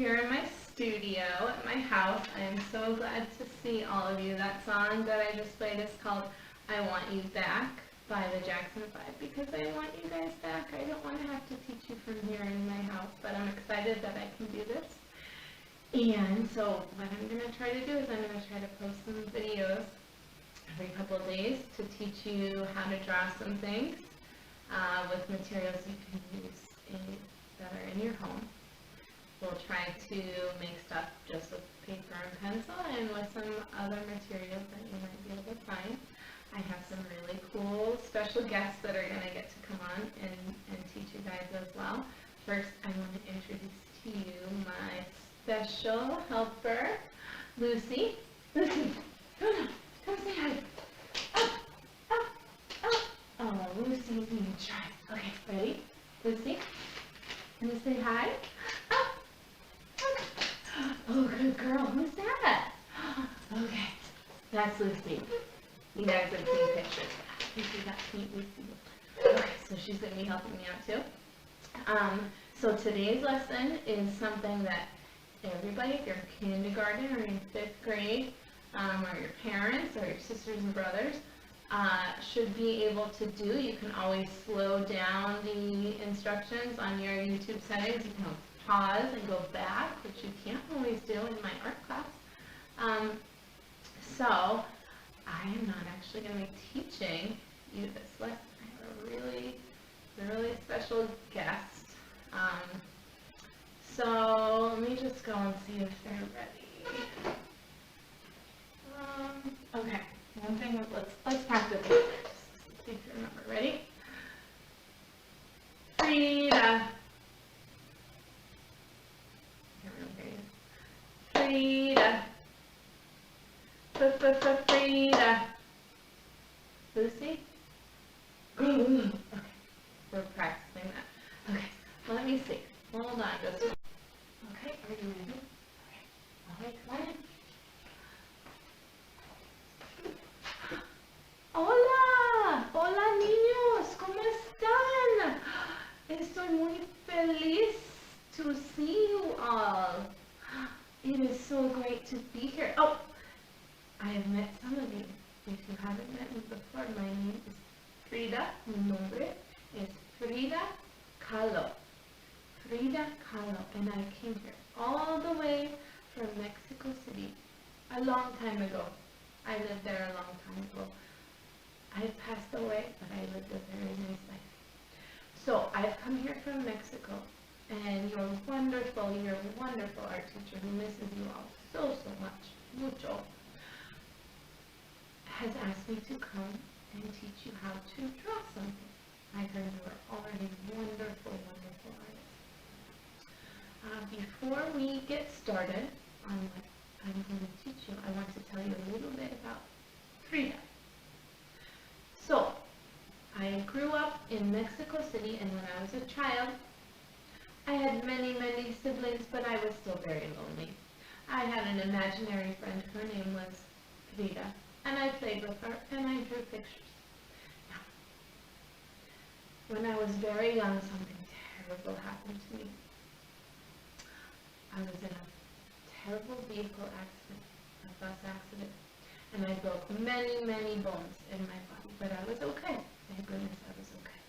here in my studio at my house. I am so glad to see all of you. That song that I just played is called I Want You Back by the Jackson 5 because I want you guys back. I don't want to have to teach you from here in my house, but I'm excited that I can do this. And so what I'm going to try to do is I'm going to try to post some videos every couple of days to teach you how to draw some things with materials you can use that are in your home. We'll try to make stuff just with paper and pencil and with some other materials that you might be able to find. I have some really cool special guests that are going to get to come on and teach you guys as well. First, I want to introduce to you my special helper, Lucy. Lucy, come say hi. Up, up, up. Oh, Lucy's being shy. Okay, ready? Lucy, can you say hi? Up. Oh, good girl. Who's that? Okay, that's Lucy. You guys have seen pictures. Lucy, that's neat, Lucy. Okay, so she's going to be helping me out too. So today's lesson is something that everybody, if you're in kindergarten or in 5th grade, or your parents or your sisters and brothers, should be able to do. You can always slow down the instructions on your YouTube settings. You can pause and go back, which you can't always do in my art class. So I am not actually going to be teaching you this lesson. I have a really special guest. So let me just go and see if they're ready. Okay, one thing, let's practice it. Just see if you remember. Ready? Frida. Frida. Frida. Lucy? Okay, we're practicing that. Okay, well, let me see. Hold on just. Okay, are you ready? All right, come on in. Hola, hola niños, ¿cómo están? Estoy muy feliz to see you all. It is so great to be here. Oh, I have met some of you. If you haven't met me before, my name is Frida. Mi nombre es Frida Kahlo. Frida Kahlo. And I came here all the way from Mexico City a long time ago. I lived there a long time ago. I passed away, but I lived a very nice life. So I've come here from Mexico, and your wonderful art teacher who misses you all so much, mucho, has asked me to come and teach you how to draw something. I heard you are already wonderful artists. Before we get started on what I'm going to teach you, I want to tell you a little bit about Frida. So, I grew up in Mexico City, and when I was a child, I had many siblings, but I was still very lonely. I had an imaginary friend. Her name was Frida, and I played with her, and I drew pictures. Now, when I was very young, something terrible happened to me. I was in a terrible vehicle accident, a bus accident, and I broke many bones in my body, but I was okay. Thank goodness I was okay.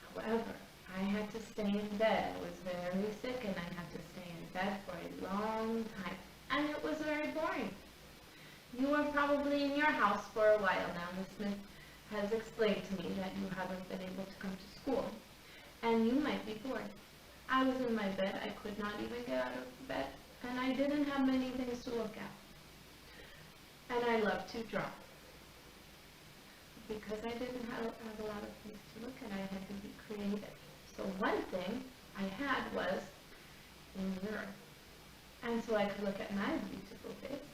However, I had to stay in bed. I was very sick, and I had to stay in bed for a long time, and it was very boring. You are probably in your house for a while now. Ms. Smith has explained to me that you haven't been able to come to school, and you might be bored. I was in my bed. I could not even get out of bed, and I didn't have many things to look at. And I love to draw. Because I didn't have a lot of things to look at, I had to be creative. So one thing I had was a mirror. And so I could look at my beautiful face,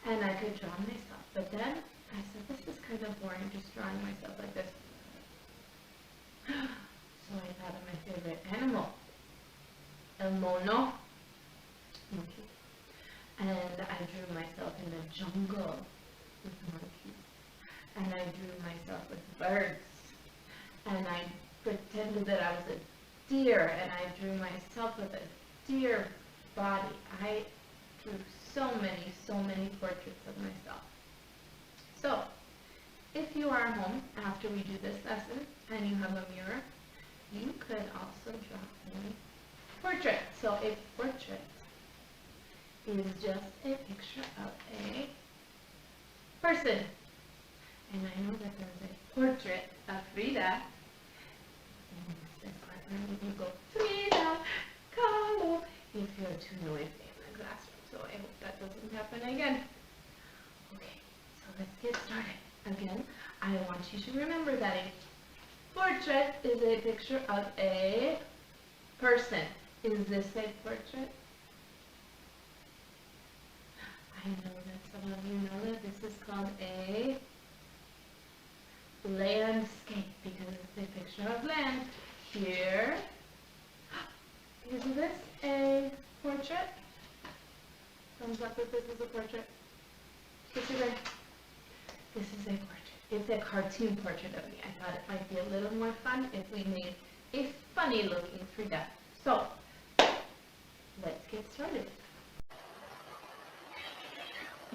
and I could draw myself. But then I said, this is kind of boring, just drawing myself like this. So I thought of my favorite animal, el mono. Okay. And I drew myself in the jungle with monkeys. And I drew myself with birds. And I pretended that I was a deer, and I drew myself with a deer body. I drew so many portraits of myself. So, if you are home after we do this lesson and you have a mirror, you could also draw a portrait. So a portrait is just a picture of a person. And I know that there's a portrait of Frida. And this part where you go, Frida Kahlo, if you're too noisy in the classroom. So I hope that doesn't happen again. Okay, so let's get started. Again, I want you to remember that a portrait is a picture of a person. Is this a portrait? I know that some of you know that this is called a landscape because it's a picture of land. Here, is this a portrait? Thumbs up if this is a portrait. This is a portrait. It's a cartoon portrait of me. I thought it might be a little more fun if we made a funny looking Frida. So, let's get started.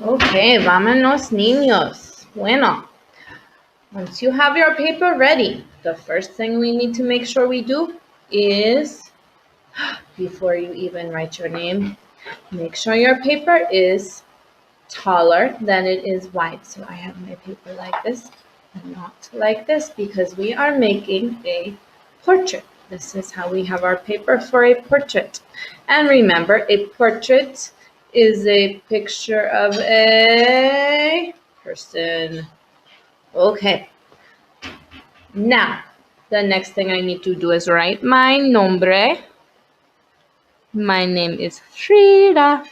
Okay, vámonos niños. Bueno, once you have your paper ready, the first thing we need to make sure we do is, before you even write your name, make sure your paper is taller than it is wide. So I have my paper like this and not like this because we are making a portrait. This is how we have our paper for a portrait. And remember, a portrait is a picture of a person. Okay. Now, the next thing I need to do is write my nombre. My name is Frida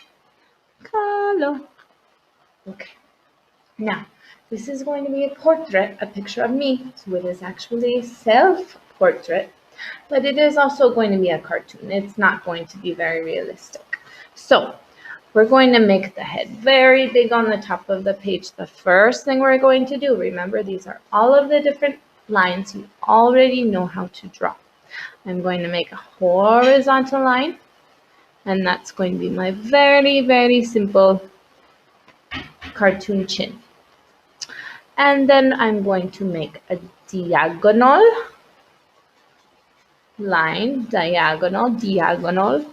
Kahlo. Okay. Now, this is going to be a portrait, a picture of me. So it is actually a self-portrait, but it is also going to be a cartoon. It's not going to be very realistic. So, we're going to make the head very big on the top of the page. The first thing we're going to do, remember, these are all of the different lines you already know how to draw. I'm going to make a horizontal line, and that's going to be my very simple cartoon chin. And then I'm going to make a diagonal line, diagonal,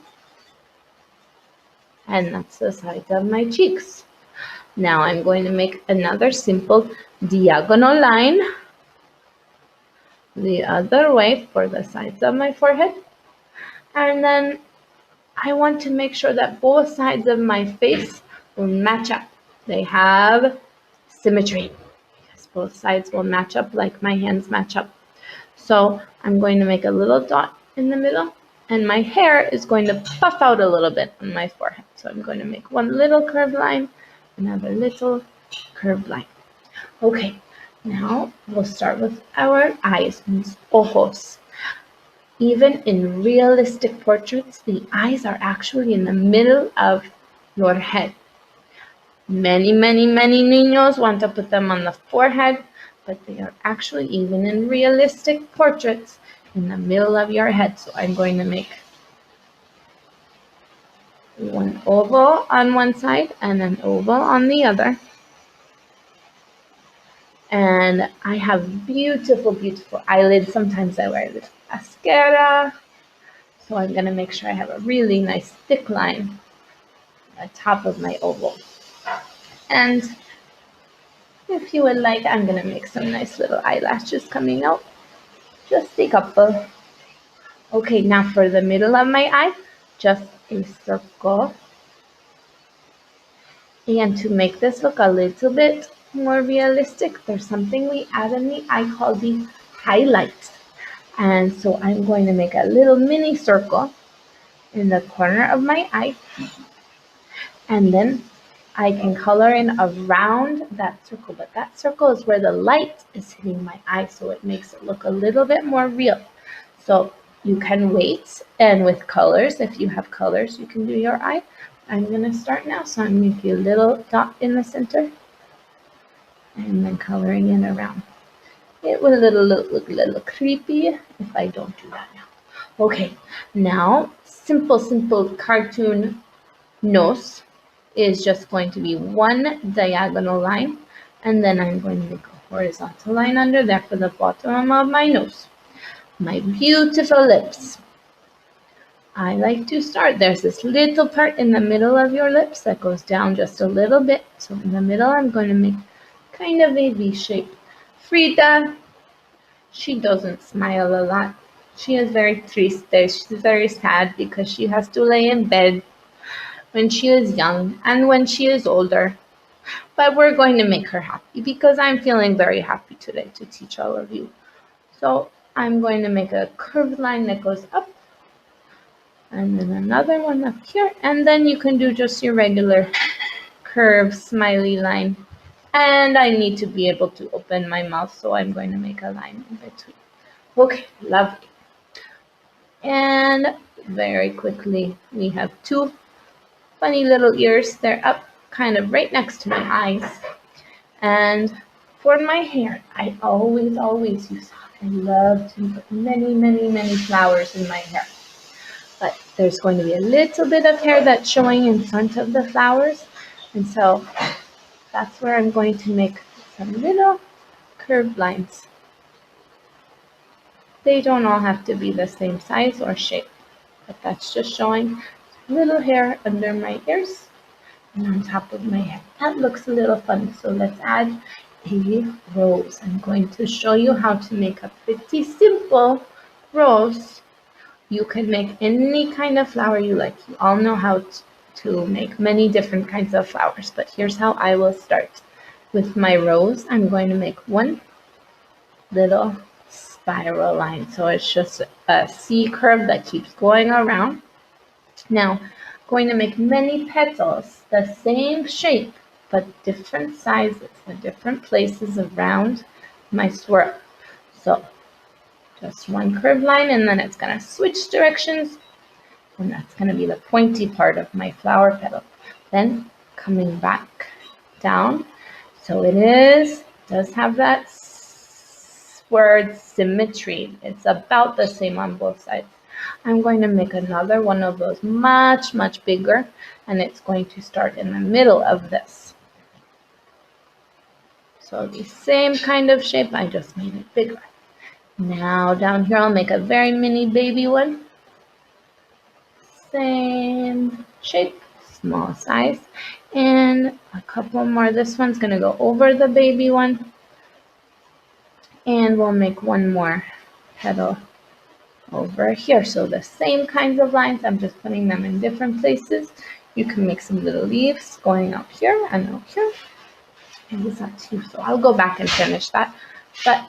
and that's the size of my cheeks. Now I'm going to make another simple diagonal line the other way for the sides of my forehead. And then I want to make sure that both sides of my face will match up. They have symmetry because both sides will match up like my hands match up. So I'm going to make a little dot in the middle, and my hair is going to puff out a little bit on my forehead. So I'm going to make one little curved line, another little curved line. Okay, now we'll start with our eyes, mis ojos. Even in realistic portraits, the eyes are actually in the middle of your head. Many niños want to put them on the forehead, but they are actually, even in realistic portraits, in the middle of your head. So I'm going to make one oval on one side and an oval on the other. And I have beautiful eyelids. Sometimes I wear this mascara. So I'm going to make sure I have a really nice thick line at the top of my oval. And if you would like, I'm going to make some nice little eyelashes coming out. Just a couple. Okay, now for the middle of my eye, just a circle. And to make this look a little bit more realistic, there's something we add in the eye called the highlight. And so I'm going to make a little mini circle in the corner of my eye. And then I can color in around that circle, but that circle is where the light is hitting my eye, so it makes it look a little bit more real. So you can wait, and with colors, if you have colors, you can do your eye. I'm going to start now, so I'm making a little dot in the center, and then coloring in around. It will look a little creepy if I don't do that now. Okay, now simple cartoon nose is just going to be one diagonal line, and then I'm going to make a horizontal line under there for the bottom of my nose. My beautiful lips. I like to start, there's this little part in the middle of your lips that goes down just a little bit. So in the middle, I'm going to make kind of a V shape. Frida, she doesn't smile a lot. She is very triste. She's very sad because she has to lay in bed when she is young and when she is older. But we're going to make her happy because I'm feeling very happy today to teach all of you. So I'm going to make a curved line that goes up, and then another one up here, and then you can do just your regular curved smiley line. And I need to be able to open my mouth, so I'm going to make a line in between. Okay, lovely. And very quickly, we have two funny little ears. They're up kind of right next to my eyes. And for my hair, I always use, I love to put many flowers in my hair. But there's going to be a little bit of hair that's showing in front of the flowers. And so that's where I'm going to make some little curved lines. They don't all have to be the same size or shape, but that's just showing little hair under my ears and on top of my head. That looks a little fun, so let's add a rose. I'm going to show you how to make a pretty simple rose. You can make any kind of flower you like. You all know how to make many different kinds of flowers, but here's how I will start. With my rose, I'm going to make one little spiral line. So it's just a C curve that keeps going around. Now, I'm going to make many petals, the same shape, but different sizes and different places around my swirl. So just one curved line, and then it's going to switch directions, and that's going to be the pointy part of my flower petal. Then coming back down, so it does have that word symmetry. It's about the same on both sides. I'm going to make another one of those much bigger, and it's going to start in the middle of this. So the same kind of shape, I just made it bigger. Now down here, I'll make a very mini baby one. Same shape, small size, and a couple more. This one's going to go over the baby one, and we'll make one more petal over here. So the same kinds of lines, I'm just putting them in different places. You can make some little leaves going up here and up here. And it's up to you. So I'll go back and finish that. But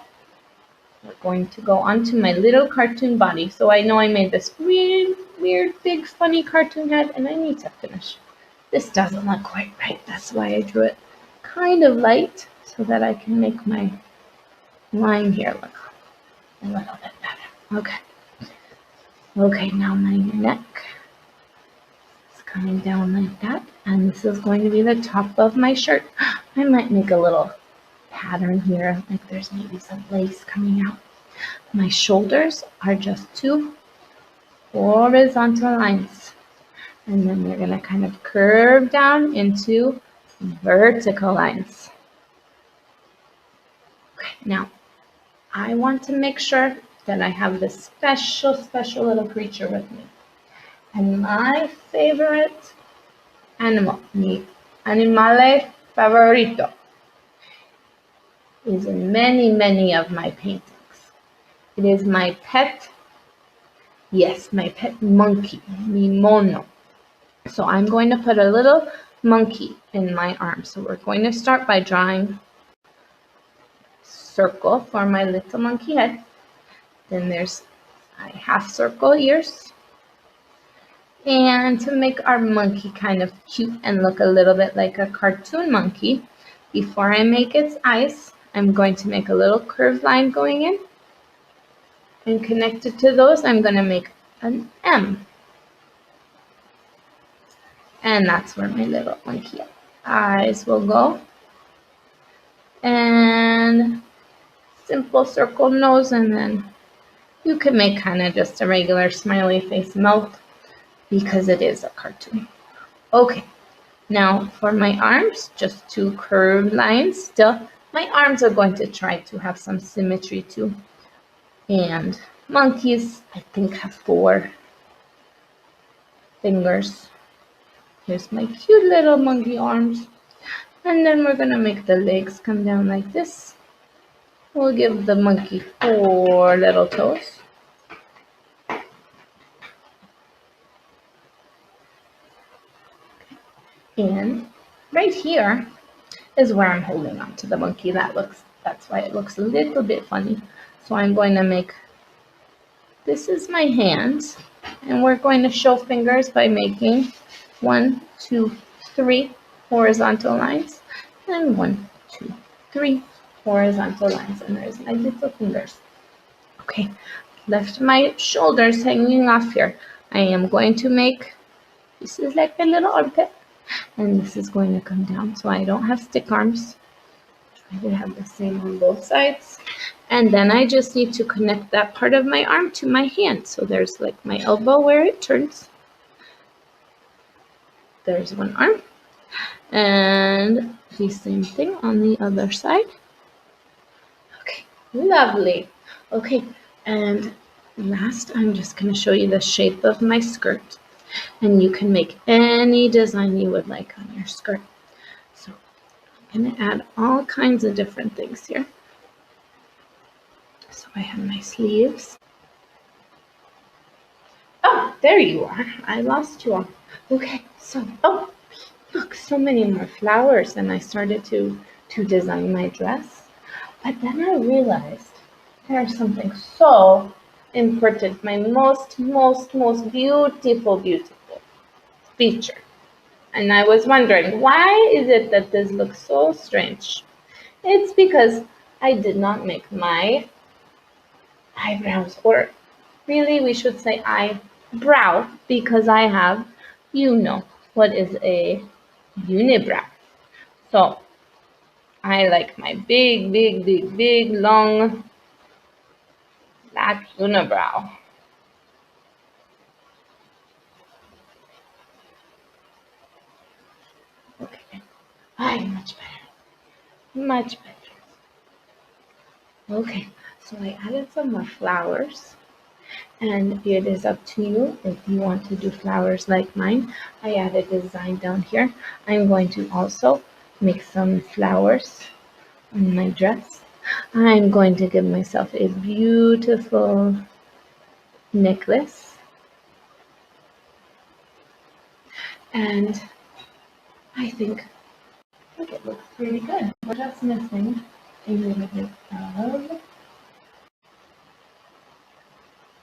we're going to go onto my little cartoon body. So I know I made this weird, big, funny cartoon head, and I need to finish. This doesn't look quite right. That's why I drew it kind of light, so that I can make my line here look a little bit better. Okay, now my neck is coming down like that, and this is going to be the top of my shirt. I might make a little pattern here, like there's maybe some lace coming out. My shoulders are just two horizontal lines, and then they're going to kind of curve down into vertical lines. Okay, now I want to make sure that I have this special little creature with me. And my favorite animal, mi animale favorito, is in many of my paintings. It is my pet, yes, my pet monkey, mi mono. So I'm going to put a little monkey in my arm. So we're going to start by drawing a circle for my little monkey head. Then there's a half circle ears. And to make our monkey kind of cute and look a little bit like a cartoon monkey, before I make its eyes, I'm going to make a little curved line going in. And connected to those, I'm going to make an M. And that's where my little monkey eyes will go. And simple circle nose, and then you can make kind of just a regular smiley face mouth because it is a cartoon. Okay, now for my arms, just two curved lines still. My arms are going to try to have some symmetry too. And monkeys, I think, have 4 fingers. Here's my cute little monkey arms. And then we're gonna make the legs come down like this. We'll give the monkey 4 little toes. And right here is where I'm holding on to the monkey. That's why it looks a little bit funny. So I'm going to make, this is my hand, and we're going to show fingers by making 1, 2, 3 horizontal lines, and 1, 2, 3 horizontal lines, and there's my little fingers. Okay, left my shoulders hanging off here. I am going to make, this is like a little armpit, and this is going to come down, so I don't have stick arms. Try to have the same on both sides. And then I just need to connect that part of my arm to my hand. So there's like my elbow where it turns. There's one arm. And the same thing on the other side. Okay, lovely. Okay, and last I'm just going to show you the shape of my skirt. And you can make any design you would like on your skirt. So I'm going to add all kinds of different things here. So I have my sleeves. Oh, there you are. I lost you all. Okay, so, oh, look, so many more flowers. And I started to design my dress. But then I realized there's something so important, my most beautiful feature. And I was wondering, why is it that this looks so strange? It's because I did not make my eyebrows, or really we should say eyebrow, because I have, you know, what is a unibrow. So I like my big, long, black unibrow. Okay, much better, much better. Okay, so I added some more flowers. And it is up to you if you want to do flowers like mine. I added a design down here. I'm going to also make some flowers on my dress. I'm going to give myself a beautiful necklace. And I think it looks pretty good. We're just missing a little bit of,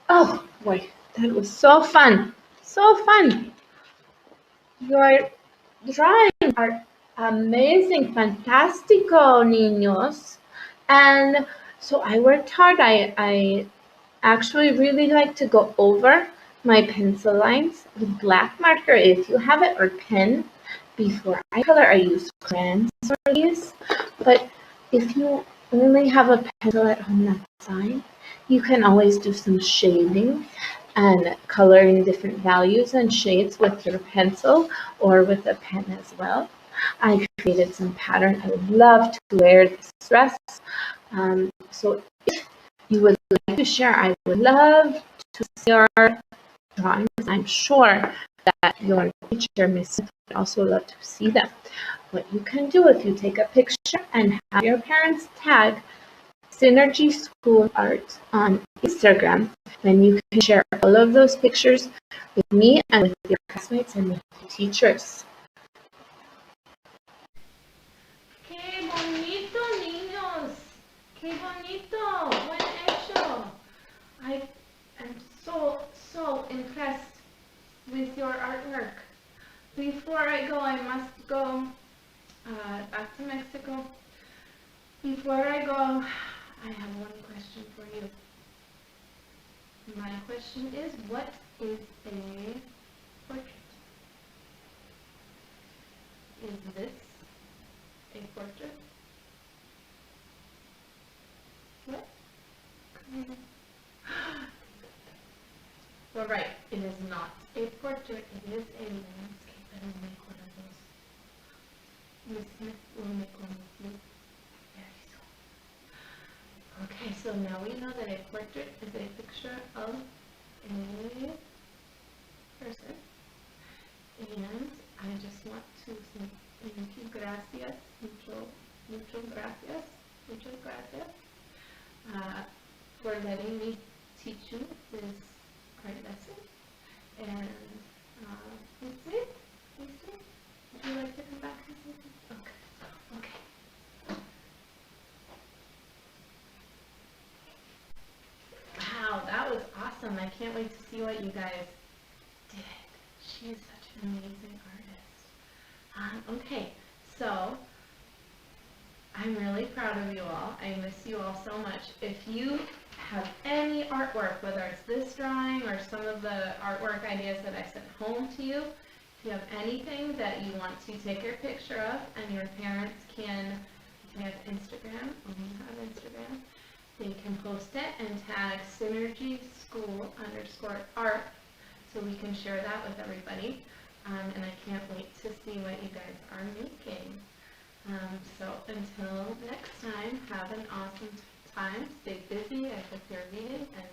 oh boy, that was so fun. So fun. Your drawings are amazing, fantastico, niños. And so I worked hard. I actually really like to go over my pencil lines with black marker if you have it, or pen. Before I color, I use crayons for these. But if you only have a pencil at home, that's fine. You can always do some shading and color in different values and shades with your pencil or with a pen as well. I created some pattern. I would love to wear this dress. So if you would like to share, I would love to see your drawings. I'm sure that your teacher, Miss, would also love to see them. What you can do, if you take a picture and have your parents tag Synergy School Art on Instagram, then you can share all of those pictures with me and with your classmates and with the teachers. ¡Qué bonito, niños! ¡Qué bonito! Buen hecho! I am so impressed with your artwork. Before I go, I must go back to Mexico. Before I go, I have one question for you. My question is, what is a portrait? Is this a portrait? What? Well, right, it is not a portrait, it is a landscape. Miss Smith will make one with you very soon. Okay, so now we know that a portrait is a picture of a person. And I just want to say thank you, gracias, mucho gracias, for letting me teach you this art lesson. And Lucy, would you like to come back and say something? Okay. Wow, that was awesome. I can't wait to see what you guys did. She is such an amazing artist. Okay, so I'm really proud of you all. I miss you all so much. If you have any artwork, whether it's this drawing or some of the artwork ideas that I sent home to you, if you have anything that you want to take your picture of and your parents can, if you have Instagram, they can post it and tag Synergy School _art so we can share that with everybody. And I can't wait to see what you guys are making. So until next time, have an awesome time. Stay busy. I hope you're reading and